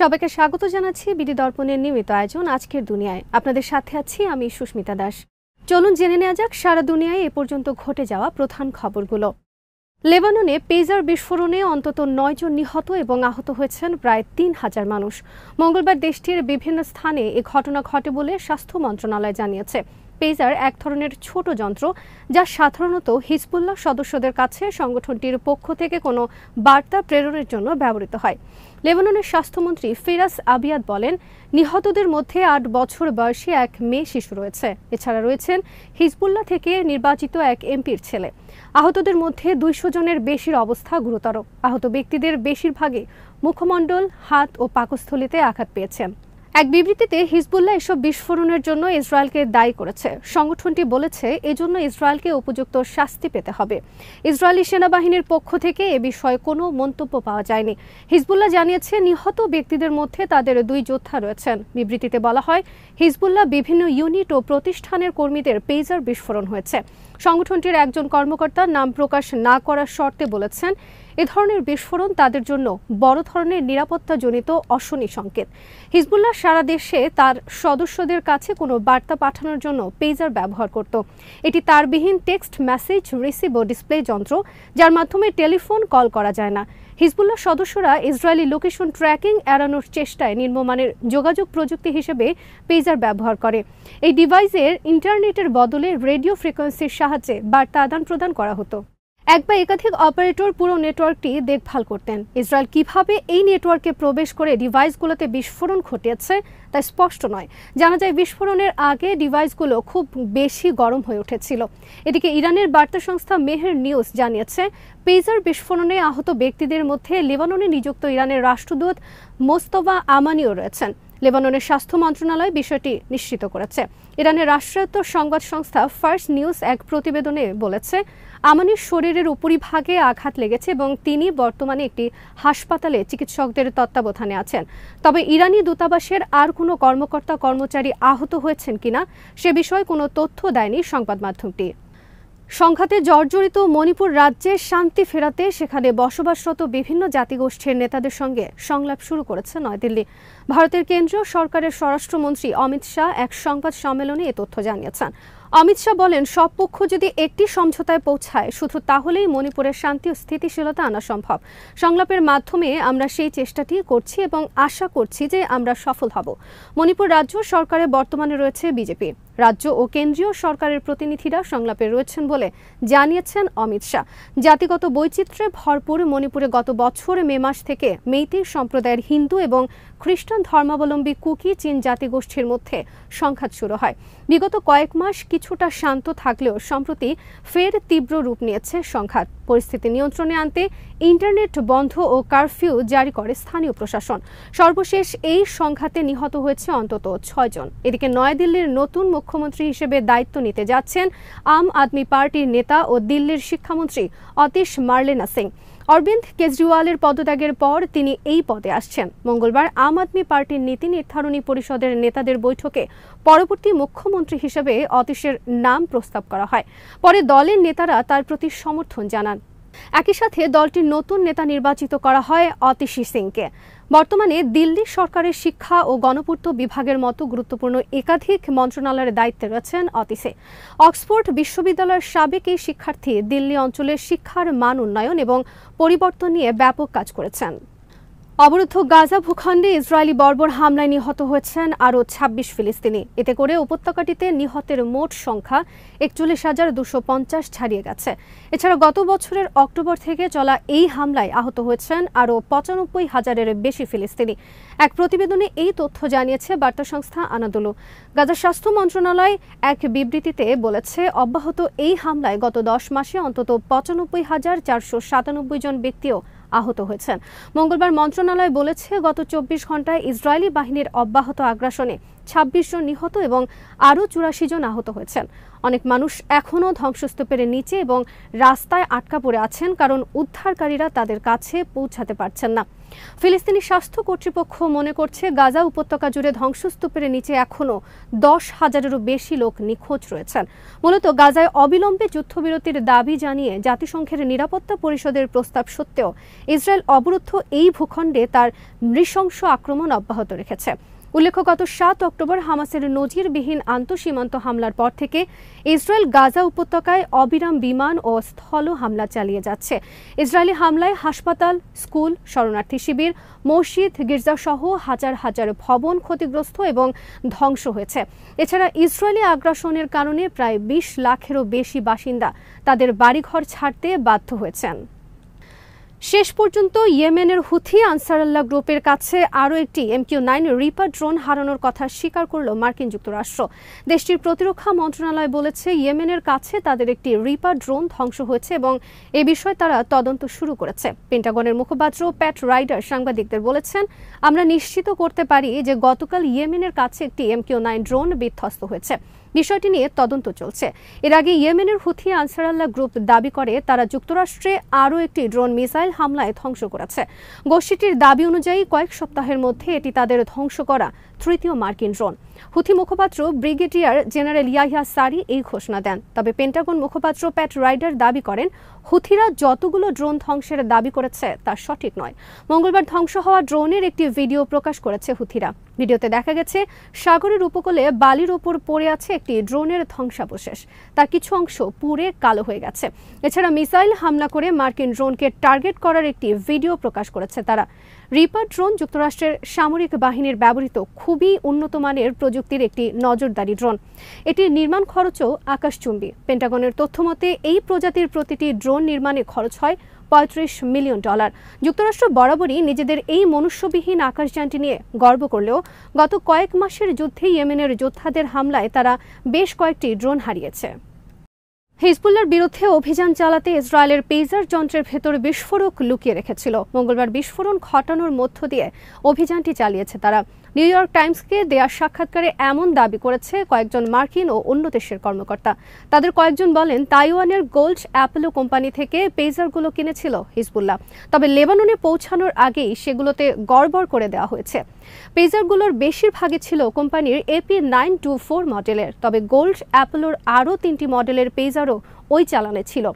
সবাইকে স্বাগত জানাচ্ছি বিডি দর্পণের নিয়মিত আয়োজন আজকের দুনিয়ায়। আপনাদের সাথে আছি আমি সুস্মিতা দাস। চলুন জেনে নেওয়া যাক সারা দুনিয়ায় এ পর্যন্ত ঘটে যাওয়া প্রধান খবরগুলো। লেবাননে পেজার বিস্ফোরণে অন্তত 9 জন নিহত এবং আহত হয়েছেন প্রায় 3000 মানুষ। মঙ্গলবার দেশটির বিভিন্ন স্থানে এ ঘটনা ঘটে বলে স্বাস্থ্য মন্ত্রণালয় জানিয়েছে। পেজার এক ধরনের ছোট যন্ত্র যা সাধারণত হিজবুল্লাহ সদস্যদের কাছে সংগঠনটির পক্ষ থেকে কোনো বার্তা প্রেরণের জন্য ব্যবহৃত হয়। লেবাননের স্বাস্থ্যমন্ত্রী ফিরাস আবিয়াদ বলেন, নিহতদের মধ্যে 8 বছর বয়সী এক মেয়ে শিশু রয়েছে। এছাড়া রয়েছেন হিজবুল্লাহ থেকে নির্বাচিত এক এমপির ছেলে। আহতদের মধ্যে 200 জনের বেশির অবস্থা গুরুতর। আহত ব্যক্তিদের বেশিরভাগই মুখমণ্ডল, হাত ও পাকস্থলীতে আঘাত পেয়েছেন। এক বিবৃতিতে হিজবুল্লাহ এসব বিস্ফোরণের জন্য ইসরায়েলকে দায়ী করেছে। সংগঠনটি বলেছে এজন্য ইসরায়েলকে উপযুক্ত শাস্তি পেতে হবে। ইসরায়েলি সেনাবাহিনীর পক্ষ থেকে এ বিষয়ে কোনো মন্তব্য পাওয়া যায়নি। হিজবুল্লাহ জানিয়েছে নিহত ব্যক্তিদের মধ্যে তাদের 2 যোদ্ধা রয়েছেন। বিবৃতিতে বলা হয়, হিজবুল্লাহ বিভিন্ন ইউনিট ও প্রতিষ্ঠানের কর্মীদের পেজার বিস্ফোরণ হয়েছে। সংগঠনটির একজন কর্মকর্তা নাম প্রকাশ না করার শর্তে বলেছেন, এ ধরনের বিস্ফোরণ তাদের জন্য বড় ধরনের নিরাপত্তাজনিত অশনি সংকেত। হিজবুল্লাহ সারা দেশে তার সদস্যদের কাছে কোনো বার্তা পাঠানোর জন্য পেজার ব্যবহার করত। এটি তারবিহীন টেক্সট মেসেজ রিসিভ ও ডিসপ্লে যন্ত্র, যার মাধ্যমে টেলিফোন কল করা যায় না। হিজবুল্লাহ সদস্যরা ইসরায়েলি লোকেশন ট্র্যাকিং এড়ানোর চেষ্টায় নিম্নমানের যোগাযোগ প্রযুক্তি হিসেবে পেজার ব্যবহার করে। এই ডিভাইসের ইন্টারনেটের বদলে রেডিও ফ্রিকোয়েন্সির সাহায্যে বার্তা আদান প্রদান করা হতো। এক বা একাধিক অপারেটর পুরো নেটওয়ার্কটি দেখভাল করতেন। ইসরায়েল কিভাবে এই নেটওয়ার্কে প্রবেশ করে ডিভাইসগুলোতে বিস্ফোরণ ঘটিয়েছে তা স্পষ্ট নয়। জানা যায় বিস্ফোরণের আগে ডিভাইসগুলো খুব বেশি গরম হয়ে উঠেছিল। এদিকে ইরানের বার্তা সংস্থা মেহের নিউজ জানিয়েছে, পেজার বিস্ফোরণে আহত ব্যক্তিদের মধ্যে লেবাননে নিযুক্ত ইরানের রাষ্ট্রদূত মোস্তফা আমানিও রয়েছেন। লেবাননের স্বাস্থ্য মন্ত্রণালয় বিষয়টি নিশ্চিত করেছে। ইরানের রাষ্ট্রায়ত্ত সংবাদ সংস্থা ফার্স্ট নিউজ এক প্রতিবেদনে বলেছে, আমানির শরীরের উপরিভাগে আঘাত লেগেছে এবং তিনি বর্তমানে একটি হাসপাতালে চিকিৎসকদের তত্ত্বাবধানে আছেন। তবে ইরানি দূতাবাসের আর কোনো কর্মকর্তা কর্মচারী আহত হয়েছেন কিনা সে বিষয়ে কোনো তথ্য দেয়নি সংবাদ মাধ্যমটি। সংঘাতে জর্জরিত মণিপুর রাজ্যে শান্তি ফেরাতে সেখানে বসবাসরত বিভিন্ন জাতিগোষ্ঠীর নেতাদের সঙ্গে সংলাপ শুরু করেছে নয়াদিল্লি। ভারতের কেন্দ্রীয় সরকারের স্বরাষ্ট্রমন্ত্রী অমিত শাহ এক সংবাদ সম্মেলনে এ তথ্য জানিয়েছেন। অমিত শাহ বলেন, সব পক্ষ যদি একটি সমঝোতায় পৌঁছায় শুধু তাহলেই মণিপুরের শান্তি ও স্থিতিশীলতা আনা সম্ভব। সংলাপের মাধ্যমে আমরা সেই চেষ্টাটি করছি এবং আশা করছি যে আমরা সফল হব। মণিপুর রাজ্য সরকারে বর্তমানে রয়েছে বিজেপি। রাজ্য ও কেন্দ্রীয় সরকারের প্রতিনিধিরা সংলাপে রয়েছেন বলে জানিয়েছেন অমিত শাহ। জাতিগত বৈচিত্র্যে ভরপুর মণিপুরে গত বছর মে মাস থেকে মেইতেই সম্প্রদায়ের হিন্দু এবং খ্রিস্টান ধর্মাবলম্বী কুকি চীন জাতিগোষ্ঠীর মধ্যে সংঘাত শুরু হয়। বিগত কয়েক মাস কিছুটা শান্ত থাকলেও সম্প্রতি ফের তীব্র রূপ নিয়েছে সংঘাত। পরিস্থিতি নিয়ন্ত্রণে আনতে ইন্টারনেট বন্ধ ও কারফিউ জারি করে স্থানীয় প্রশাসন। সর্বশেষ এই সংঘাতে নিহত হয়েছে অন্তত 6 জন। এদিকে নয়াদিল্লির নতুন মুখ্যমন্ত্রী হিসেবে দায়িত্ব নিতে যাচ্ছেন আম আদমি পার্টির নেতা ও দিল্লির শিক্ষামন্ত্রী অতীশ মার্লেনা সিং। অরবিন্দ কেজরিওয়ালের পদত্যাগের পর তিনি এই পদে আসছেন। মঙ্গলবার আম আদমি পার্টির নীতি নির্ধারণী পরিষদের নেতাদের বৈঠকে পরবর্তী মুখ্যমন্ত্রী হিসেবে অতীশের নাম প্রস্তাব করা হয়। পরে দলের নেতারা তার প্রতি সমর্থন জানান। একই সাথে দলটির নতুন নেতা নির্বাচিত করা হয় অতীশী সিংকে। বর্তমানে দিল্লি সরকারের শিক্ষা ও গণপূর্ত বিভাগের মতো গুরুত্বপূর্ণ একাধিক মন্ত্রণালয়ের দায়িত্বে রয়েছেন অতীশে। অক্সফোর্ড বিশ্ববিদ্যালয়ের সাবেক এই শিক্ষার্থী দিল্লি অঞ্চলের শিক্ষার মান উন্নয়ন এবং পরিবর্তন নিয়ে ব্যাপক কাজ করেছেন। অবরুদ্ধ গাজা ভূখণ্ডে ইসরায়েলি বর্বর হামলায় নিহত হয়েছেন আরও 26 ফিলিস্তিনি। এতে করে উপত্যকাটিতে নিহতের মোট সংখ্যা 41,250 ছাড়িয়ে গেছে। এছাড়া গত বছরের অক্টোবর থেকে চলা এই হামলায় আহত হয়েছেন আরও 95,000-এর বেশি ফিলিস্তিনি। এক প্রতিবেদনে এই তথ্য জানিয়েছে বার্তা সংস্থা আনাদোলু। গাজার স্বাস্থ্য মন্ত্রণালয় এক বিবৃতিতে বলেছে, অব্যাহত এই হামলায় গত 10 মাসে অন্তত 95,497 জন ব্যক্তিও আহত হয়েছেন। মঙ্গলবার মন্ত্রণালয় বলেছে, গত 24 ঘন্টায় ইসরায়েলি বাহিনীর অব্যাহত আগ্রাসনে 26 জন নিহত এবং আরও 84 জন আহত হয়েছেন। অনেক মানুষ এখনও ধ্বংসস্তূপের নিচে এবং রাস্তায় আটকা পড়ে আছেন, কারণ উদ্ধারকারীরা তাদের কাছে পৌঁছাতে পারছেন না। ফিলিস্তিনি স্বাস্থ্য কর্তৃপক্ষ মনে করছে গাজা উপত্যকা জুড়ে ধ্বংসস্তূপের নিচে এখনও 10,000-এরও বেশি লোক নিখোঁজ রয়েছেন। মূলত গাজায় অবিলম্বে যুদ্ধবিরতির দাবি জানিয়ে জাতিসংঘের নিরাপত্তা পরিষদের প্রস্তাব সত্ত্বেও ইসরায়েল অবরুদ্ধ এই ভূখণ্ডে তার নৃশংস আক্রমণ অব্যাহত রেখেছে। উল্লেখ্য, গত 7 অক্টোবর হামাসের নজিরবিহীন আন্তঃসীমান্ত হামলার পর থেকে ইসরায়েল গাজা উপত্যকায় অবিরাম বিমান ও স্থল হামলা চালিয়ে যাচ্ছে। ইসরায়েলি হামলায় হাসপাতাল, স্কুল, শরণার্থী শিবির, মসজিদ, গির্জাসহ হাজার হাজার ভবন ক্ষতিগ্রস্ত এবং ধ্বংস হয়েছে। এছাড়া ইসরায়েলি আগ্রাসনের কারণে প্রায় 20 লাখেরও বেশি বাসিন্দা তাদের বাড়িঘর ছাড়তে বাধ্য হয়েছেন। শেষ পর্যন্ত ইয়েমেনের হুথি আনসারুল্লাহ গ্রুপের কাছে আরও একটি MQ-9 রিপার ড্রোন হারানোর কথা স্বীকার করল মার্কিন যুক্তরাষ্ট্র। দেশটির প্রতিরক্ষা মন্ত্রণালয় বলেছে ইয়েমেনের কাছে তাদের একটি রিপার ড্রোন ধ্বংস হয়েছে এবং এ বিষয়ে তারা তদন্ত শুরু করেছে। পেন্টাগনের মুখপাত্র প্যাট রাইডার সাংবাদিকদের বলেছেন, আমরা নিশ্চিত করতে পারি যে গতকাল ইয়েমেনের কাছে একটি MQ-9 ড্রোন বিধ্বস্ত হয়েছে। বিষয়টি নিয়ে তদন্ত চলছে। এর আগে ইয়েমেনের হুথি আনসারুল্লাহ গ্রুপ দাবি করে তারা যুক্তরাষ্ট্রে আরও একটি ড্রোন মিসাইল হামলায় ধ্বংস করেছে। গোষ্ঠীটির দাবি অনুযায়ী কয়েক সপ্তাহের মধ্যে এটি তাদের ধ্বংস করা তৃতীয় মার্কিন ড্রোন। হুথি মুখপাত্র ব্রিগেডিয়ার জেনারেল ইয়াহিয়া সারি এই ঘোষণা দেন। তবে পেন্টাগন মুখপাত্র প্যাট রাইডার দাবি করেন, হুথিরা যতগুলো ড্রোন ধ্বংসের দাবি করেছে তা সঠিক নয়। মঙ্গলবার ধ্বংস হওয়া ড্রোনের একটি ভিডিও প্রকাশ করেছে হুথিরা। ভিডিওতে দেখা গেছে সাগরের উপকূলে বালির ওপর পড়ে আছে একটি ড্রোনের ধ্বংসাবশেষ। তার কিছু অংশ পুড়ে কালো হয়ে গেছে। এছাড়া মিসাইল হামলা করে মার্কিন ড্রোনকে টার্গেট করার একটি ভিডিও প্রকাশ করেছে তারা। রিপার ড্রোন যুক্তরাষ্ট্রের সামরিক বাহিনীর ব্যবহৃত খুবই উন্নত মানের প্রযুক্তির একটি নজরদারি ড্রোন। এটির নির্মাণ খরচও আকাশচুম্বী। পেন্টাগনের তথ্যমতে এই প্রজাতির প্রতিটি ড্রোন নির্মাণে খরচ হয় $35 মিলিয়ন। যুক্তরাষ্ট্র বরাবরই নিজেদের এই মনুষ্যবিহীন আকাশযানটি নিয়ে গর্ব করলেও গত কয়েক মাসের যুদ্ধে ইয়েমেনের যোদ্ধাদের হামলায় তারা বেশ কয়েকটি ড্রোন হারিয়েছে। হিজবুল্লাহর বিরুদ্ধে অভিযান চালাতে ইসরায়েলের পেজার যন্ত্রের ভেতর বিস্ফোরক লুকিয়ে রেখেছিল। মঙ্গলবার বিস্ফোরণ ঘটানোর মধ্য দিয়ে অভিযানটি চালিয়েছে তারা। নিউ ইয়র্ক টাইমসকে দেয়া সাক্ষাৎকারে এমন দাবি করেছে কয়েকজন মার্কিন ও অন্য দেশের কর্মকর্তা। তাদের কয়েকজন বলেন, তাইওয়ানের গোল্ড অ্যাপোলো কোম্পানি থেকে পেজারগুলো কিনেছিল হিজবুল্লাহ, তবে লেবাননে পৌঁছানোর আগেই সেগুলোতে গড়বড় করে দেওয়া হয়েছে। পেজারগুলোর বেশিরভাগই ছিল কোম্পানির AP924 মডেলের, তবে গোল্ড অ্যাপোলোর আরও 3টি মডেলের পেজারও ওই চালানে ছিল।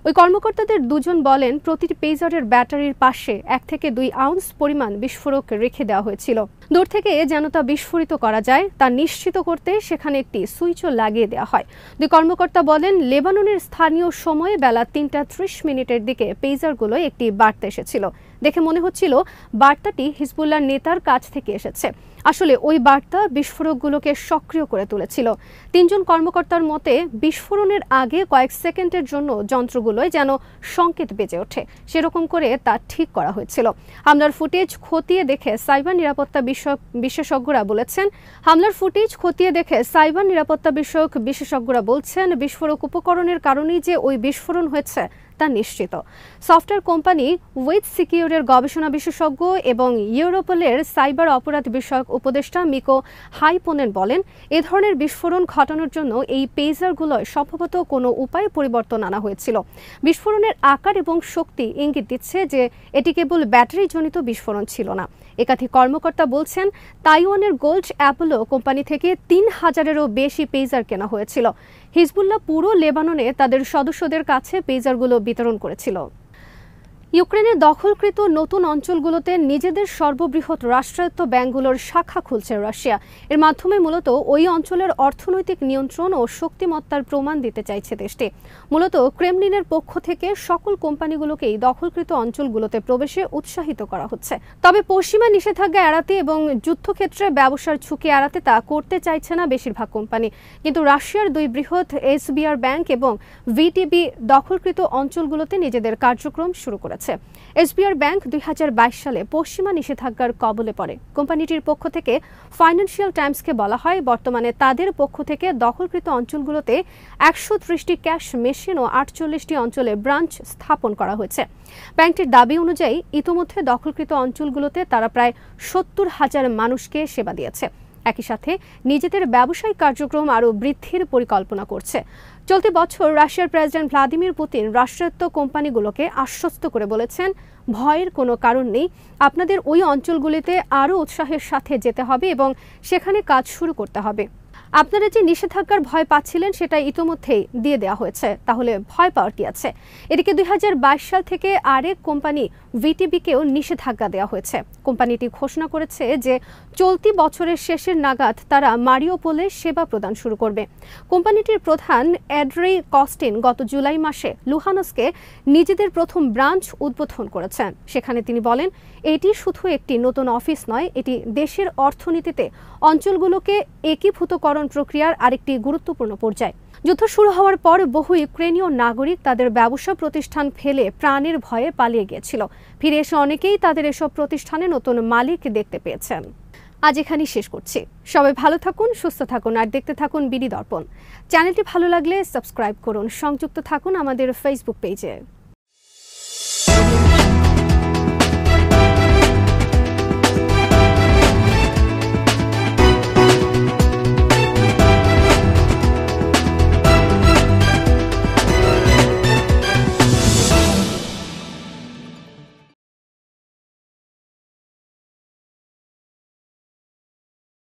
ওই কর্মকর্তাদের দুজন বলেন, প্রতিটি পেজারের ব্যাটারির পাশে 1 থেকে 2 আউন্স পরিমাণ বিস্ফোরক রেখে দেওয়া হয়েছিল। দূর থেকে যেন তা বিস্ফোরিত করা যায় তা নিশ্চিত করতে সেখানে একটি সুইচও লাগিয়ে দেওয়া হয়। 2 কর্মকর্তা বলেন, লেবাননের স্থানীয় সময়ে বেলা 3:30 দিকে পেজারগুলোয় একটি বার্তা এসেছিল। দেখে মনে হচ্ছিল বার্তাটি হিজবুল্লাহর নেতার কাছ থেকে এসেছে। আসলে ওই বার্তা বিস্ফোরকগুলোকে সক্রিয় করে তুলেছিল। 3 জন কর্মকর্তার মতে বিস্ফোরণের আগে কয়েক সেকেন্ডের জন্য যন্ত্রগুলোয় যেন সংকেত বেজে ওঠে, সেরকম করে তা ঠিক করা হয়েছিল। হামলার ফুটেজ খতিয়ে দেখে সাইবার নিরাপত্তা বিষয়ক বিশেষজ্ঞরা বলছেন, বিস্ফোরক উপকরণের কারণেই যে ওই বিস্ফোরণ হয়েছে তা নিশ্চিত। সফটওয়্যার কোম্পানি উইথ সিকিউরের গবেষণা বিশেষজ্ঞ এবং ইউরোপলের সাইবার অপরাধ বিষয়ক উপদেষ্টা মিকো হাইপোনেন বলেন, এ ধরনের বিস্ফোরণ ঘটানোর জন্য এই পেজারগুলোয় সম্ভবত কোনো উপায় পরিবর্তন আনা হয়েছিল। বিস্ফোরণের আকার এবং শক্তি ইঙ্গিত দিচ্ছে যে এটি কেবল ব্যাটারিজনিত বিস্ফোরণ ছিল না। একাধিক কর্মকর্তা বলছেন, তাইওয়ানের গোল্ড অ্যাপোলো কোম্পানি থেকে 3000-এরও বেশি পেজার কেনা হয়েছিল। হিজবুল্লাহ পুরো লেবাননে তাদের সদস্যদের কাছে পেজারগুলো বিতরণ করেছিল। ইউক্রেনের দখলকৃত নতুন অঞ্চলগুলোতে নিজেদের সর্ববৃহৎ রাষ্ট্রায়ত্ত ব্যাংকগুলোর শাখা খুলছে রাশিয়া। এর মাধ্যমে মূলত ওই অঞ্চলের অর্থনৈতিক নিয়ন্ত্রণ ও শক্তিমত্তার প্রমাণ দিতে চাইছে দেশটি। মূলত ক্রেমলিনের পক্ষ থেকে সকল কোম্পানিগুলোকেই দখলকৃত অঞ্চলগুলোতে প্রবেশে উৎসাহিত করা হচ্ছে। তবে পশ্চিমা নিষেধাজ্ঞা এড়াতে এবং যুদ্ধক্ষেত্রে ব্যবসার ঝুঁকি এড়াতে তা করতে চাইছে না বেশিরভাগ কোম্পানি। কিন্তু রাশিয়ার 2 বৃহৎ SBR ব্যাংক এবং VTB দখলকৃত অঞ্চলগুলোতে নিজেদের কার্যক্রম শুরু করেছে। SBR ব্যাংক 2022 সালে পশ্চিমা নিষেধাজ্ঞার কবলে পড়ে। কোম্পানিটির পক্ষ থেকে ফাইন্যান্সিয়াল টাইমসকে বলা হয়, বর্তমানে তাদের পক্ষ থেকে দখলকৃত অঞ্চলগুলোতে 130টি ক্যাশ মেশিন ও 48টি অঞ্চলে ব্রাঞ্চ স্থাপন করা হয়েছে। ব্যাংকটির দাবি অনুযায়ী ইতোমধ্যে দখলকৃত অঞ্চলগুলোতে তারা প্রায় 70,000 মানুষকে সেবা দিয়েছে। একই সাথে নিজেদের ব্যবসায়িক কার্যক্রম আরও বৃদ্ধির পরিকল্পনা করছে। চলতি বছর রাশিয়ার প্রেসিডেন্ট ভ্লাদিমির পুতিন রাষ্ট্রায়ত্ত কোম্পানিগুলোকে আশ্বস্ত করে বলেছেন, ভয়ের কোনো কারণ নেই, আপনাদের ওই অঞ্চলগুলিতে আরও উৎসাহের সাথে যেতে হবে এবং সেখানে কাজ শুরু করতে হবে। আপনারা যে নিষেধাজ্ঞার ভয় পাচ্ছিলেন সেটা ইতোমধ্যেই দিয়ে দেওয়া হয়েছে, তাহলে ভয় পাওয়ার কি আছে? এদিকে 2022 সাল থেকে আরেক কোম্পানি ভিটিবিকেও নিষেধাজ্ঞা দেওয়া হয়েছে। কোম্পানিটি ঘোষণা করেছে যে চলতি বছরের শেষের নাগাদ তারা মারিওপোলে সেবা প্রদান শুরু করবে। কোম্পানিটির প্রধান অ্যাড্রি কস্টিন গত জুলাই মাসে লুহানস্কে নিজেদের প্রথম ব্রাঞ্চ উদ্বোধন করেছেন। সেখানে তিনি বলেন, এটি শুধু একটি নতুন অফিস নয়, এটি দেশের অর্থনীতিতে অঞ্চলগুলোকে একীভূতকরণ প্রক্রিয়ার আরেকটি গুরুত্বপূর্ণ পর্যায়। যুদ্ধ শুরু হওয়ার পর বহু ইউক্রেনীয় নাগরিক তাদের ব্যবসা প্রতিষ্ঠান ফেলে প্রাণের ভয়ে পালিয়ে গিয়েছিল। ফিরে এসে অনেকেই তাদের এসব প্রতিষ্ঠানে নতুন মালিক দেখতে পেয়েছেন। আজ এখানেই শেষ করছি। সবাই ভালো থাকুন, সুস্থ থাকুন আর দেখতে থাকুন বিডি দর্পণ। চ্যানেলটি ভালো লাগলে সাবস্ক্রাইব করুন, সংযুক্ত থাকুন আমাদের ফেসবুক পেজে।